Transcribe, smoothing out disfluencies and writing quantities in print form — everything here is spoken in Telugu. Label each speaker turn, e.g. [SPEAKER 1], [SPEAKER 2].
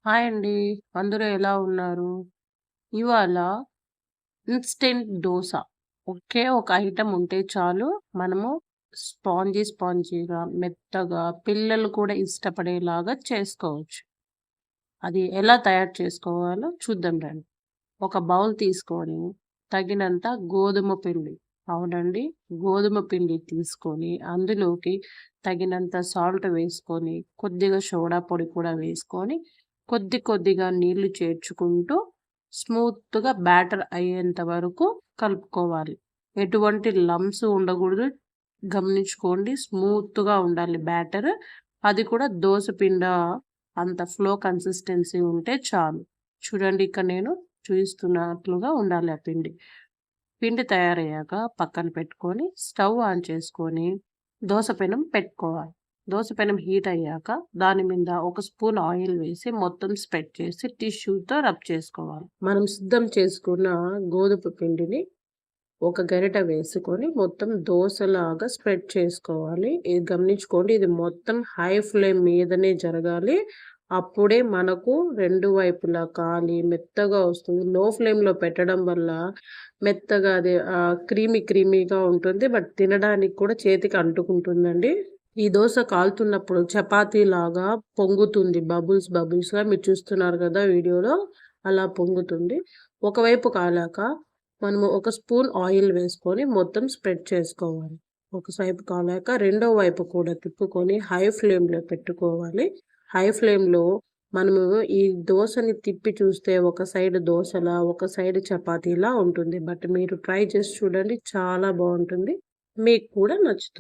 [SPEAKER 1] హాయ్ అండి. అందరూ ఎలా ఉన్నారు? ఇవాళ ఇన్‌స్టంట్ దోస. ఒకే ఒక ఐటెమ్ ఉంటే చాలు. మనము స్పాంజీగా, మెత్తగా పిల్లలు కూడా ఇష్టపడేలాగా చేసుకోవచ్చు. అది ఎలా తయారు చేసుకోవాలో చూద్దాం రండి. ఒక బౌల్ తీసుకొని తగినంత గోధుమ పిండి, అవునండి, గోధుమ పిండి తీసుకొని అందులోకి తగినంత సాల్ట్ వేసుకొని, కొద్దిగా సోడా పొడి కూడా వేసుకొని, కొద్దిగా నీళ్లు చేర్చుకుంటూ స్మూత్‌గా బ్యాటర్ అయ్యేంత వరకు కలుపుకోవాలి. ఎటువంటి లంప్స్ ఉండకూడదు. గమనించుకోండి. స్మూత్‌గా ఉండాలి బ్యాటర్. అది కూడా దోస పిండ అంత ఫ్లో కన్సిస్టెన్సీ ఉంటే చాలు. చూడండి, ఇక్కడ నేను చూపిస్తున్నట్లుగా ఉండాలి ఆ పిండి. పిండి తయారయ్యాక పక్కన పెట్టుకొని స్టవ్ ఆన్ చేసుకొని దోస పెనం పెట్టుకోవాలి. దోస పెనం హీట్ అయ్యాక దాని మీద ఒక స్పూన్ ఆయిల్ వేసి మొత్తం స్ప్రెడ్ చేసి టిష్యూతో రబ్ చేసుకోవాలి. మనం సిద్ధం చేసుకున్న గోధుమ పిండిని ఒక గరిట వేసుకొని మొత్తం దోసలాగా స్ప్రెడ్ చేసుకోవాలి. ఇది గమనించుకోండి. ఇది మొత్తం హై ఫ్లేమ్ మీదనే జరగాలి. అప్పుడే మనకు 2 వైపులా కాలి మెత్తగా వస్తుంది. లో ఫ్లేమ్‌లో పెట్టడం వల్ల మెత్తగా అది క్రీమీగా ఉంటుంది. బట్ తినడానికి కూడా చేతికి అంటుకుంటుందండి. ఈ దోస కాలుతున్నప్పుడు చపాతీలాగా పొంగుతుంది. బబుల్స్‌గా మీరు చూస్తున్నారు కదా వీడియోలో. అలా పొంగుతుంది. ఒకవైపు కాలాక మనము ఒక స్పూన్ ఆయిల్ వేసుకొని మొత్తం స్ప్రెడ్ చేసుకోవాలి. ఒక వైపు కాలాక రెండో వైపు కూడా తిప్పుకొని హై ఫ్లేమ్‌లో పెట్టుకోవాలి. హై ఫ్లేమ్‌లో మనము ఈ దోసని తిప్పి చూస్తే ఒక సైడ్ దోసలా, ఒక సైడ్ చపాతీలా ఉంటుంది. బట్ మీరు ట్రై చేసి చూడండి. చాలా బావుంటుంది. మీకు కూడా నచ్చుతుంది.